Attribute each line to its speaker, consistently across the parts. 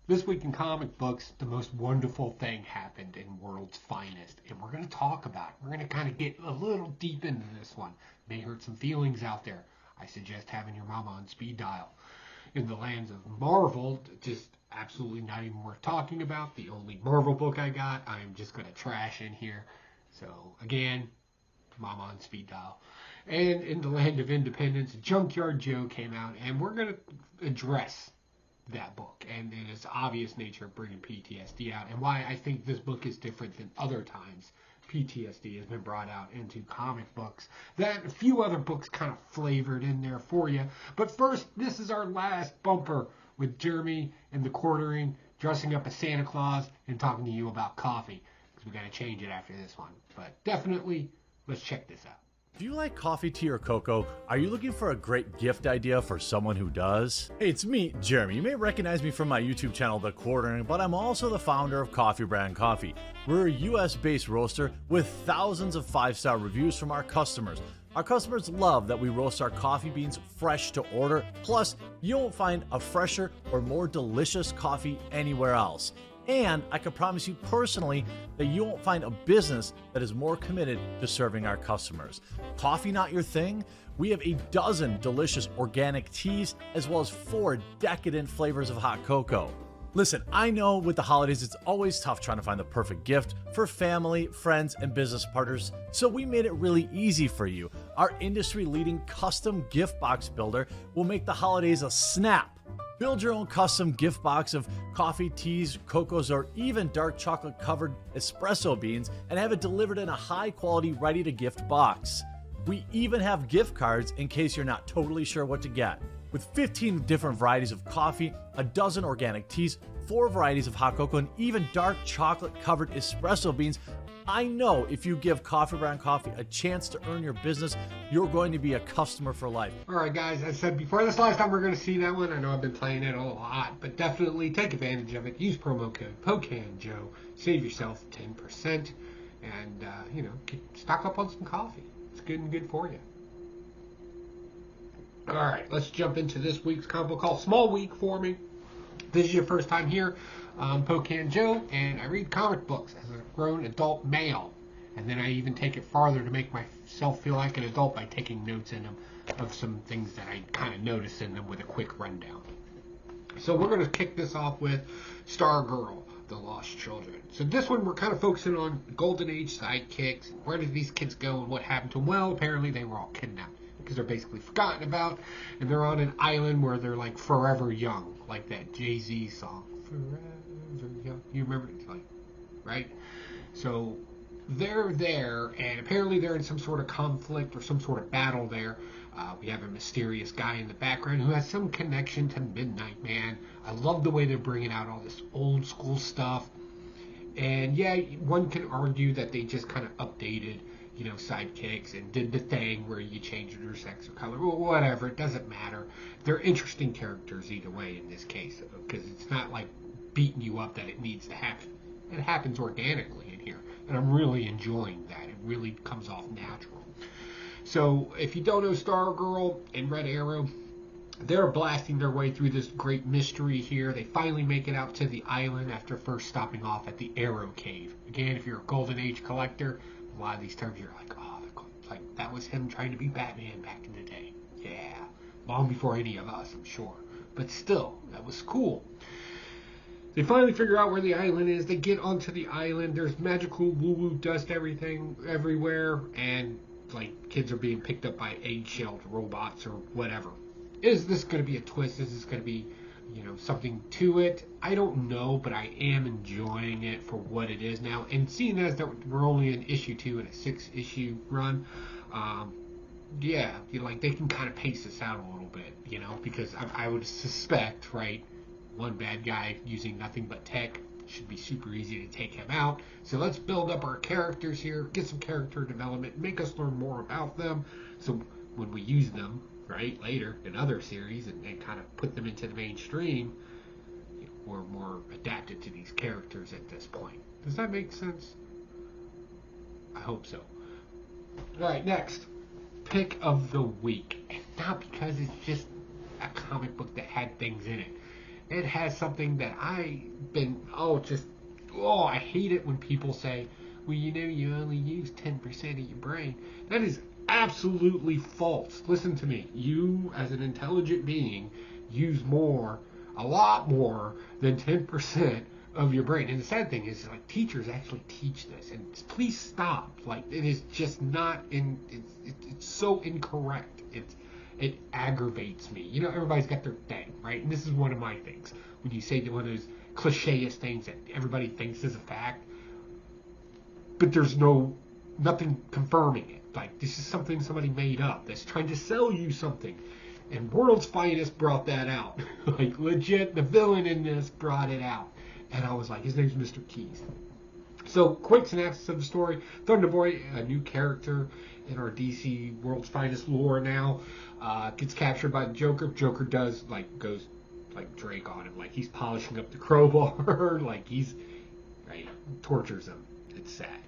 Speaker 1: This week in comic books, the most wonderful thing happened in World's Finest, and we're going to talk about it. We're going to kind of get a little deep into this one. May hurt some feelings out there. I suggest having your mama on speed dial. In the lands of Marvel, just absolutely not even worth talking about. The only Marvel book I got, I'm just going to trash in here. So, again, mama on speed dial. And in the land of independence, Junkyard Joe came out, and we're going to address that book and in its obvious nature bringing PTSD out, and why I think this book is different than other times PTSD has been brought out into comic books. That a few other books kind of flavored in there for you. But first, this is our last bumper with Jeremy and the Quartering dressing up as Santa Claus and talking to you about coffee, because we got to change it after this one. But definitely, let's check this out.
Speaker 2: Do you like coffee, tea, or cocoa? Are you looking for a great gift idea for someone who does? Hey, it's me, Jeremy. You may recognize me from my YouTube channel, The Quartering, but I'm also the founder of Coffee Brand Coffee. We're a US-based roaster with thousands of 5-star reviews from our customers. Our customers love that we roast our coffee beans fresh to order. Plus, you won't find a fresher or more delicious coffee anywhere else. And I can promise you personally that you won't find a business that is more committed to serving our customers. Coffee not your thing? We have a dozen delicious organic teas as well as 4 decadent flavors of hot cocoa. Listen, I know with the holidays it's always tough trying to find the perfect gift for family, friends, and business partners, so we made it really easy for you. Our industry-leading custom gift box builder will make the holidays a snap. Build your own custom gift box of coffee, teas, cocos, or even dark chocolate covered espresso beans and have it delivered in a high quality, ready to gift box. We even have gift cards in case you're not totally sure what to get. With 15 different varieties of coffee, a dozen organic teas, 4 varieties of hot cocoa, and even dark chocolate covered espresso beans, I know if you give Coffee Brand Coffee a chance to earn your business, you're going to be a customer for life.
Speaker 1: All right, guys, I said before this last time we're going to see that one. I know I've been playing it a lot, but definitely take advantage of it. Use promo code POCANJOE. Save yourself 10%. And, stock up on some coffee. It's good and good for you. All right, let's jump into this week's comic book called Small Week for me. If this is your first time here, I'm Pocan Joe, and I read comic books as a grown adult male. And then I even take it farther to make myself feel like an adult by taking notes in them of some things that I kind of notice in them with a quick rundown. So we're going to kick this off with Stargirl, The Lost Children. So this one we're kind of focusing on Golden Age sidekicks. Where did these kids go and what happened to them? Well, apparently they were all kidnapped because they're basically forgotten about, and they're on an island where they're like forever young, like that Jay-Z song, Forever Young. You remember it, like, right? So they're there, and apparently they're in some sort of conflict or some sort of battle there. We have a mysterious guy in the background who has some connection to Midnight Man. I love the way they're bringing out all this old school stuff. And yeah, one can argue that they just kind of updated, sidekicks and did the thing where you change their sex or color. Well, whatever, it doesn't matter. They're interesting characters either way in this case, because it's not like beating you up that it needs to happen. It happens organically in here, and I'm really enjoying that. It really comes off natural. So if you don't know Stargirl and Red Arrow, they're blasting their way through this great mystery here. They finally make it out to the island after first stopping off at the Arrow Cave. Again, if you're a Golden Age collector, a lot of these terms you're like, oh, like that was him trying to be Batman back in the day. Yeah, long before any of us, I'm sure. But still, that was cool. They finally figure out where the island is. They get onto the island. There's magical woo-woo dust everywhere, and like kids are being picked up by egg-shelled robots or whatever. Is this going to be a twist? Is this going to be, something to it? I don't know, but I am enjoying it for what it is now. And seeing as that we're only in issue 2 in a 6-issue run, they can kind of pace this out a little bit, because I would suspect, right, one bad guy using nothing but tech should be super easy to take him out. So let's build up our characters here, get some character development, make us learn more about them. So when we use them, right, later in other series and kind of put them into the mainstream, we're more adapted to these characters at this point. Does that make sense? I hope so. All right, next. Pick of the week. And not because it's just a comic book that had things in it. it has something that I hate it when people say, well, you only use 10% of your brain. That is absolutely false. Listen to me. You, as an intelligent being, use a lot more than 10% of your brain. And the sad thing is, like, teachers actually teach this, and please stop. Like, it is just not it's so incorrect. It aggravates me. Everybody's got their thing, right? And this is one of my things. When you say one of those cliche-est things that everybody thinks is a fact, but there's nothing confirming it. Like, this is something somebody made up that's trying to sell you something. And World's Finest brought that out. Like, legit, the villain in this brought it out. And I was like, his name's Mr. Keys. So, quick synopsis of the story. Thunder Boy, a new character in our DC World's Finest lore now, gets captured by the Joker. Joker goes like Drake on him. Like, he's polishing up the crowbar. Like, tortures him. It's sad.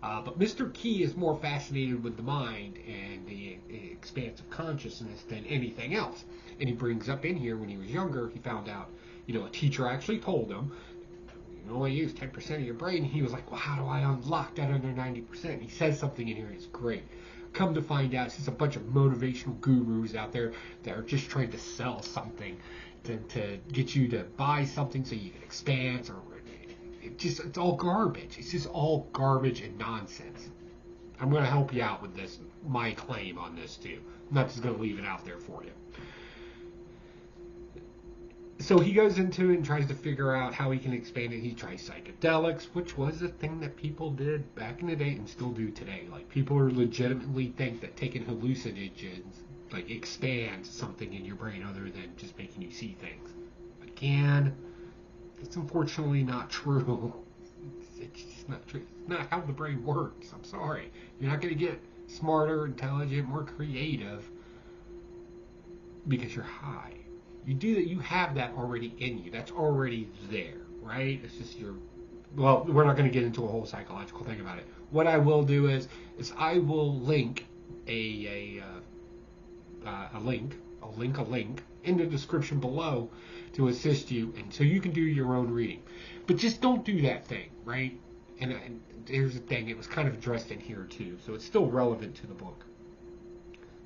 Speaker 1: But Mr. Key is more fascinated with the mind and the expanse of consciousness than anything else. And he brings up in here, when he was younger, he found out, a teacher actually told him, you only use 10% of your brain. And he was like, well, how do I unlock that other 90%? And he says something in here, it's great. Come to find out, it's just a bunch of motivational gurus out there that are just trying to sell something to get you to buy something so you can expand, or it's all garbage. It's just all garbage and nonsense. I'm going to help you out with this, my claim on this too. I'm not just going to leave it out there for you. So he goes into it and tries to figure out how he can expand it. He tries psychedelics, which was a thing that people did back in the day and still do today. Like, people are legitimately think that taking hallucinogens like expands something in your brain other than just making you see things. Again, it's unfortunately not true. It's just not true. It's not how the brain works. I'm sorry. You're not going to get smarter, intelligent, more creative because you're high. You do that. You have that already in you. That's already there, right? It's just well, we're not going to get into a whole psychological thing about it. What I will do is I will link a link in the description below to assist you, and so you can do your own reading. But just don't do that thing, right? And here's the thing, it was kind of addressed in here too, so it's still relevant to the book.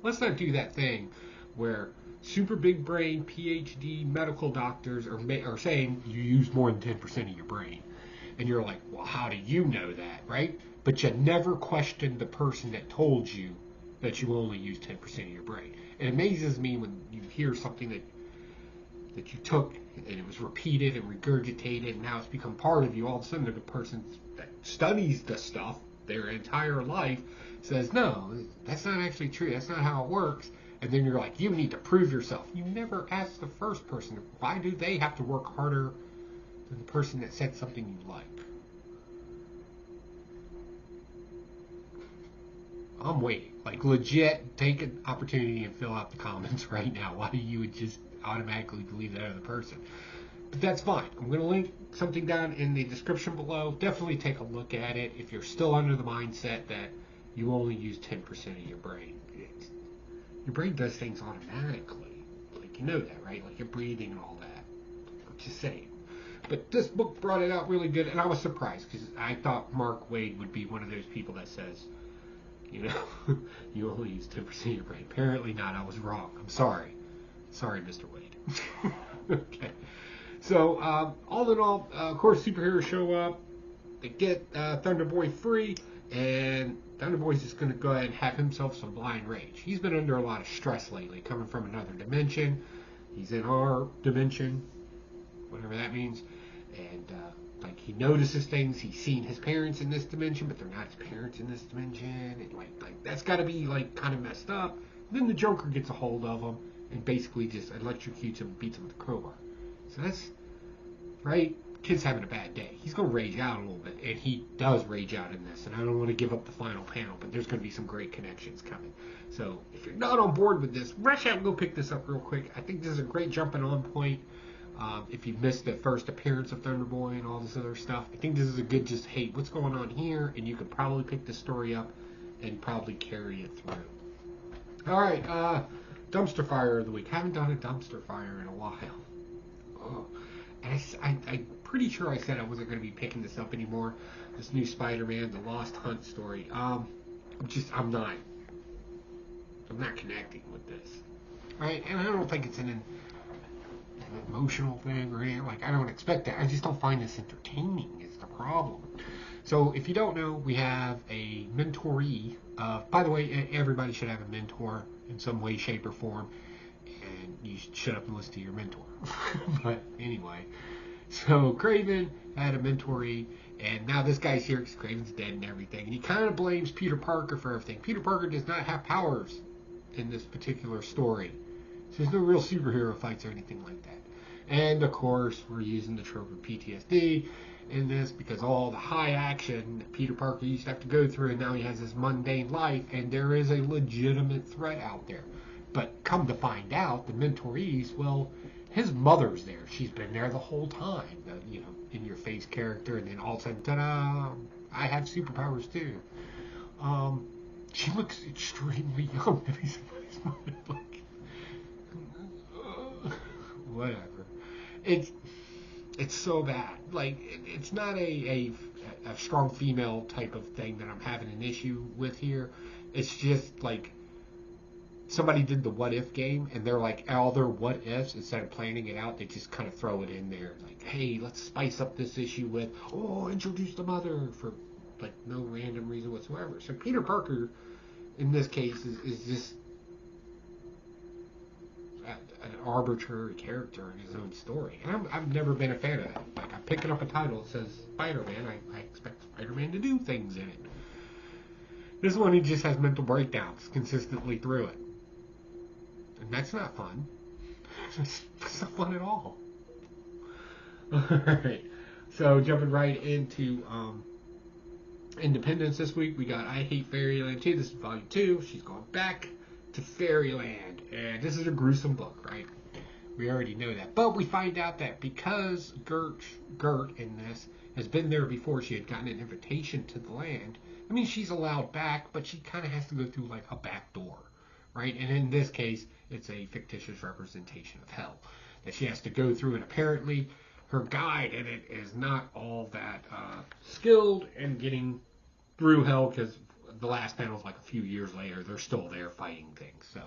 Speaker 1: Let's not do that thing where super big brain PhD medical doctors are saying you use more than 10% of your brain. And you're like, well, how do you know that, right? But you never questioned the person that told you that you only use 10% of your brain. It amazes me when you hear something that you took and it was repeated and regurgitated and now it's become part of you. All of a sudden the person that studies the stuff their entire life says, no, that's not actually true. That's not how it works. And then you're like, you need to prove yourself. You never asked the first person, why do they have to work harder than the person that said something you like? I'm waiting. Like, legit, take an opportunity and fill out the comments right now. Why you would just automatically believe that other person. But that's fine. I'm going to link something down in the description below. Definitely take a look at it if you're still under the mindset that you only use 10% of your brain. Your brain does things automatically. Like, you know that, right? Like, your breathing and all that. I'm just saying. But this book brought it out really good, and I was surprised because I thought Mark Waid would be one of those people that says, you only use 10% of your brain. Apparently not. I was wrong. I'm sorry. Sorry, Mr. Waid. Okay. So, all in all, of course, superheroes show up. They get Thunder Boy free, and Thunder Boy's just going to go ahead and have himself some blind rage. He's been under a lot of stress lately, coming from another dimension. He's in our dimension, whatever that means. And, he notices things. He's seen his parents in this dimension, but they're not his parents in this dimension. And, that's got to be, kind of messed up. And then the Joker gets a hold of him and basically just electrocutes him and beats him with a crowbar. So that's, right? Kid's having a bad day. He's going to rage out a little bit, and he does rage out in this, and I don't want to give up the final panel, but there's going to be some great connections coming. So if you're not on board with this, rush out and go pick this up real quick. I think this is a great jumping on point. If you missed the first appearance of Thunder Boy and all this other stuff, I think this is a good just, hey, what's going on here? And you could probably pick the story up and probably carry it through. All right, dumpster fire of the week. Haven't done a dumpster fire in a while. oh. And I'm pretty sure I said I wasn't going to be picking this up anymore. This new Spider-Man, the Lost Hunt story. I'm not connecting with this, right? And I don't think it's an emotional thing or anything. Like, I don't expect that. I just don't find this entertaining. Is the problem. So if you don't know, we have a mentoree. By the way, everybody should have a mentor in some way, shape, or form. And you should shut up and listen to your mentor. But anyway, so Kraven had a mentoree, and now this guy's here because Kraven's dead and everything. And he kind of blames Peter Parker for everything. Peter Parker does not have powers in this particular story. So there's no real superhero fights or anything like that. And of course, we're using the trope of PTSD in this because all the high action that Peter Parker used to have to go through, and now he has this mundane life, and there is a legitimate threat out there. But come to find out, the mentorees, well, his mother's there. She's been there the whole time, in your face character, and then all of a sudden, ta-da! I have superpowers too. She looks extremely young to be somebody's mother. Like, whatever. It's so bad. Like, it's not a strong female type of thing that I'm having an issue with here. It's just like somebody did the what if game, and they're like all their what ifs, instead of planning it out, they just kind of throw it in there. Like, hey, let's spice up this issue with, introduce the mother for like no random reason whatsoever. So Peter Parker, in this case, is just an arbitrary character in his own story. And I've never been a fan of that. Like, I'm picking up a title that says Spider-Man. I expect Spider-Man to do things in it. This one, he just has mental breakdowns consistently through it. And that's not fun. It's not fun at all. Alright. So, jumping right into Independence this week, we got I Hate Fairyland 2. This is Volume 2. She's going back to Fairyland. And this is a gruesome book, right? We already know that. But we find out that because Gert in this has been there before, she had gotten an invitation to the land. I mean, she's allowed back, but she kind of has to go through like a back door, right? And in this case, it's a fictitious representation of hell that she has to go through. And apparently, her guide in it is not all that skilled in getting through hell, because the last panel is like a few years later. They're still there fighting things. So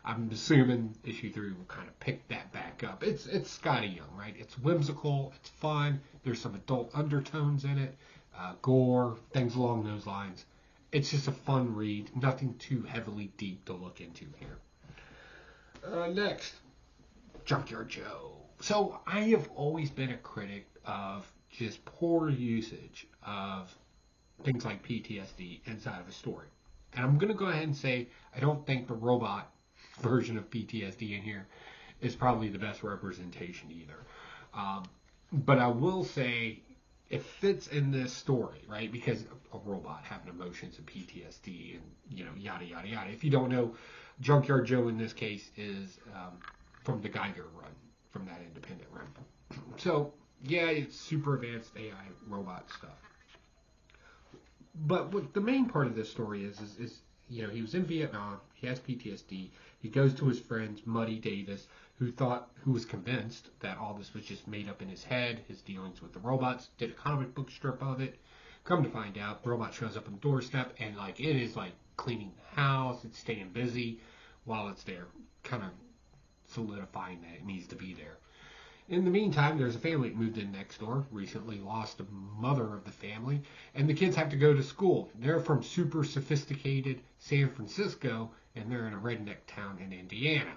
Speaker 1: I'm assuming issue 3 will kind of pick that back up. It's Scotty Young, right? It's whimsical. It's fun. There's some adult undertones in it. Gore, things along those lines. It's just a fun read. Nothing too heavily deep to look into here. Next, Junkyard Joe. So I have always been a critic of just poor usage of things like PTSD inside of a story. And I'm going to go ahead and say I don't think the robot version of PTSD in here is probably the best representation either. But I will say it fits in this story, right? Because a robot having emotions and PTSD and, yada, yada, yada. If you don't know, Junkyard Joe in this case is from the Geiger run, from that independent run. So, yeah, it's super advanced AI robot stuff. But what the main part of this story is he was in Vietnam, he has PTSD, he goes to his friend Muddy Davis, who was convinced that all this was just made up in his head, his dealings with the robots, did a comic book strip of it. Come to find out, the robot shows up on the doorstep, and it is cleaning the house, it's staying busy while it's there, kind of solidifying that it needs to be there. In the meantime, there's a family that moved in next door, recently lost a mother of the family, and the kids have to go to school. They're from super sophisticated San Francisco, and they're in a redneck town in Indiana.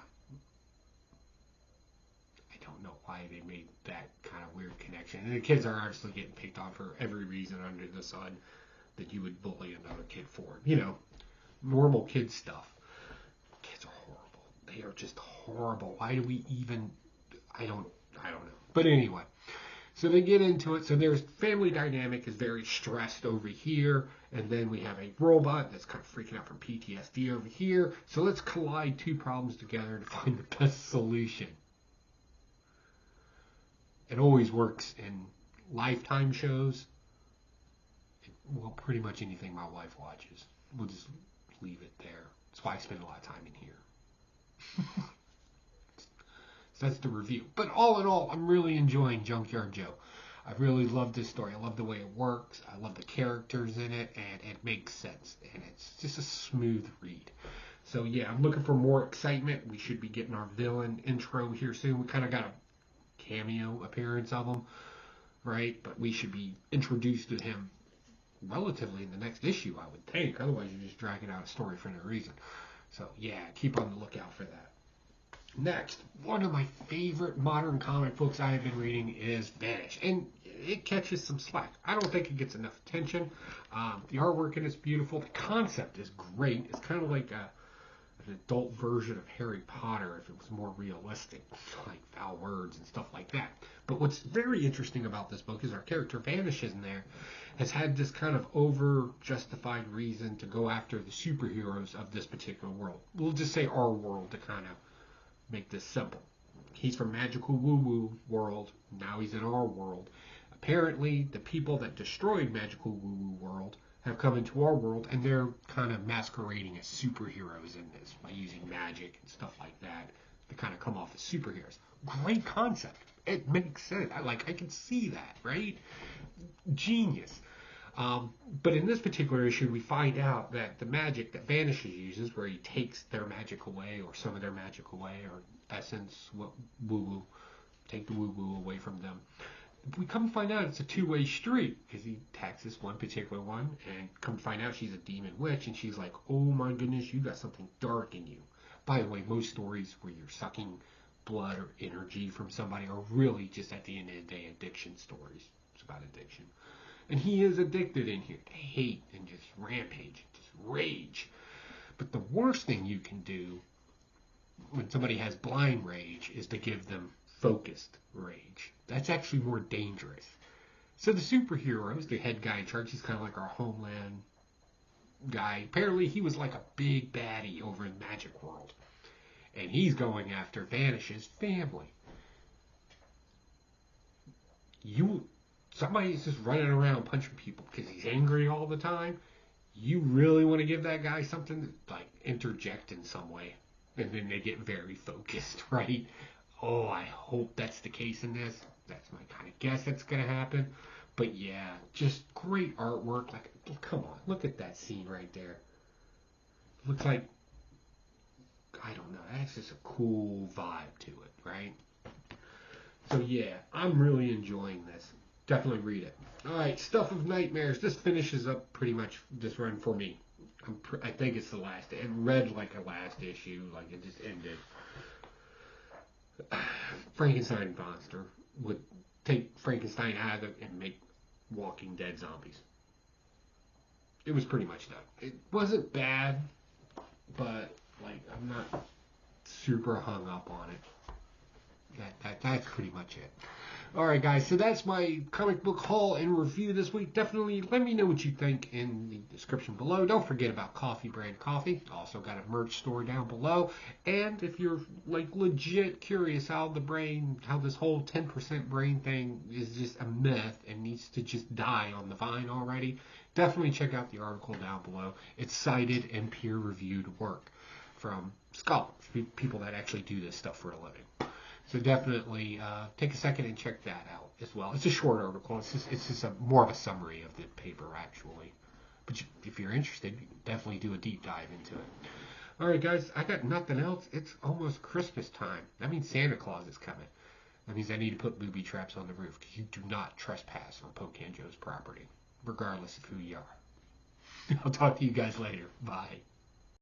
Speaker 1: I don't know why they made that kind of weird connection. And the kids are obviously getting picked on for every reason under the sun that you would bully another kid for. Normal kid stuff. Kids are horrible. They are just horrible. Why do we even... I don't know. But anyway, so they get into it. So there's family dynamic is very stressed over here. And then we have a robot that's kind of freaking out from PTSD over here. So let's collide two problems together to find the best solution. It always works in Lifetime shows. Well, pretty much anything my wife watches. We'll just leave it there. That's why I spend a lot of time in here. So that's the review. But all in all, I'm really enjoying Junkyard Joe. I really love this story. I love the way it works. I love the characters in it, and it makes sense. And it's just a smooth read. So yeah, I'm looking for more excitement. We should be getting our villain intro here soon. We kind of got a cameo appearance of him, right? But we should be introduced to him relatively in the next issue, I would think. Otherwise, you're just dragging out a story for no reason. So yeah, keep on the lookout for that. Next, one of my favorite modern comic books I have been reading is Vanish, and it catches some slack. I don't think it gets enough attention. The artwork in it's beautiful. The concept is great. It's kind of like an adult version of Harry Potter if it was more realistic, like foul words and stuff like that. But what's very interesting about this book is our character Vanish in there has had this kind of over-justified reason to go after the superheroes of this particular world. We'll just say our world to kind of make this simple. He's from Magical Woo-Woo world. Now he's in our world. Apparently, the people that destroyed Magical Woo-Woo world have come into our world, and they're kind of masquerading as superheroes in this by using magic and stuff like that to kind of come off as superheroes. Great concept. It makes sense. I can see that, right? Genius. But in this particular issue, we find out that the magic that Vanishes uses, where he takes their magic away, or some of their magic away, or essence, woo-woo, take the woo-woo away from them. We come to find out it's a two-way street, because he attacks this one particular one, and come to find out she's a demon witch, and she's like, oh my goodness, you got something dark in you. By the way, most stories where you're sucking blood or energy from somebody are really just, at the end of the day, addiction stories. It's about addiction. And he is addicted in here to hate and just rampage, just rage. But the worst thing you can do when somebody has blind rage is to give them focused rage. That's actually more dangerous. So the superheroes, the head guy in charge, he's kind of like our Homeland guy. Apparently he was like a big baddie over in Magic World. And he's going after Vanish's family. Somebody's just running around punching people because he's angry all the time. You really want to give that guy something to, like, interject in some way. And then they get very focused, right? Oh, I hope that's the case in this. That's my kind of guess that's going to happen. But yeah, just great artwork. Like, come on, look at that scene right there. Looks like, I don't know, that's just a cool vibe to it, right? So yeah, I'm really enjoying this. Definitely read it. Alright, Stuff of Nightmares. This finishes up pretty much this run for me. I think it's the last. It read like a last issue, like it just ended. Frankenstein monster would take Frankenstein out of it and make Walking Dead zombies. It was pretty much done. It wasn't bad, but like I'm not super hung up on it. That's pretty much it. Alright guys, so that's my comic book haul and review this week. Definitely let me know what you think in the description below. Don't forget about Coffee Brand Coffee. Also got a merch store down below. And if you're like legit curious how this whole 10% brain thing is just a myth and needs to just die on the vine already, definitely check out the article down below. It's cited and peer-reviewed work from scholars, people that actually do this stuff for a living. So definitely take a second and check that out as well. It's a short article. It's just more of a summary of the paper, actually. But if you're interested, you can definitely do a deep dive into it. All right, guys, I got nothing else. It's almost Christmas time. That means Santa Claus is coming. That means I need to put booby traps on the roof, because you do not trespass on Pocan Joe's property, regardless of who you are. I'll talk to you guys later. Bye.